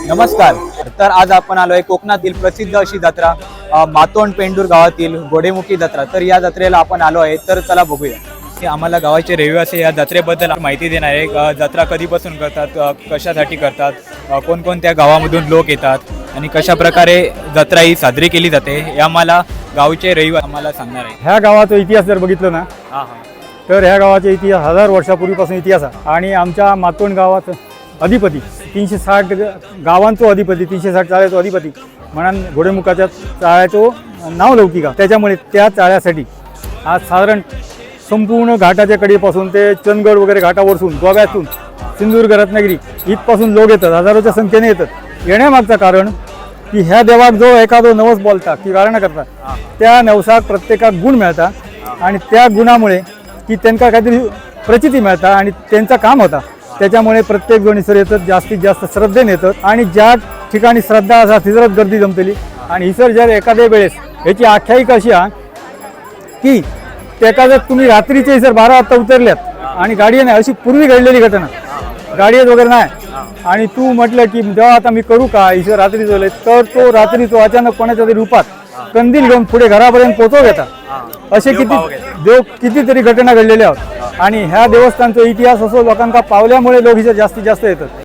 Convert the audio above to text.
नमस्कार. तर आज आपण आलोय कोकणातील प्रसिद्ध अशी जत्रा मातोंड पेंडूर गावातील घोडेमुखी जत्रा. तर या जत्रेला आपण आलो आहे. तर चला बघूया की आम्हाला गावाचे रहिवासी या जत्रेबद्दल माहिती देणार आहे. जत्रा कधीपासून करतात, कशासाठी करतात, कोणकोणत्या गावामधून लोक येतात आणि कशा प्रकारे जत्रा ही साजरी केली जाते हे आम्हाला गावचे रहिवासी आम्हाला सांगणार आहे. ह्या गावाचा इतिहास जर बघितलं ना हां तर ह्या गावाचा इतिहास 1000 वर्षापूर्वीपासून इतिहास आहे. आणि आमच्या मातोंड गावात अधिपती 360 गावांचो अधिपती 360 चाळ्याचो अधिपती म्हणून घोडेमुखाच्या चाळ्याचं नाव लौकिका. त्याच्यामुळे त्या चाळ्यासाठी आज साधारण संपूर्ण घाटाच्या कडेपासून ते चंदगड वगैरे घाटावरसून गोव्यातून सिंधुदुर्ग रत्नागिरी इथपासून लोक येतात, हजारोच्या संख्येने येतात. येण्यामागचं कारण की ह्या देवाक जो एखादो नवस बोलता की गारणं करतात त्या नवसाक प्रत्येकाक गुण मिळतात आणि त्या गुणामुळे की त्यांना काहीतरी प्रचिती मिळतात आणि त्यांचं काम होता. त्याच्यामुळे प्रत्येक जण इसर येतात, जास्तीत जास्त श्रद्धेने येतात आणि ज्या ठिकाणी श्रद्धा असा तिथंच गर्दी जमतली. आणि इसर जर एखाद्या वेळेस याची आख्यायिका अशी आहे की त्याका जर तुम्ही रात्रीचे इसर 12 वाजता उतरल्यात आणि गाडी नाही, अशी पूर्वी घडलेली घटना, गाडीच वगैरे नाही आणि तू म्हटलं की जेव्हा आता मी करू का इसर रात्री झाले तर तो रात्री तो अचानक कोणाच्या तरी रूपात कंदील घेऊन पुढे घरापर्यंत पोहोचव घेतात. असे कितीतरी घटना घडलेल्या आहेत आणि ह्या देवस्थानचा इतिहास असो लोकांना पावल्यामुळे लोक इथे जास्तीत जास्त येतात.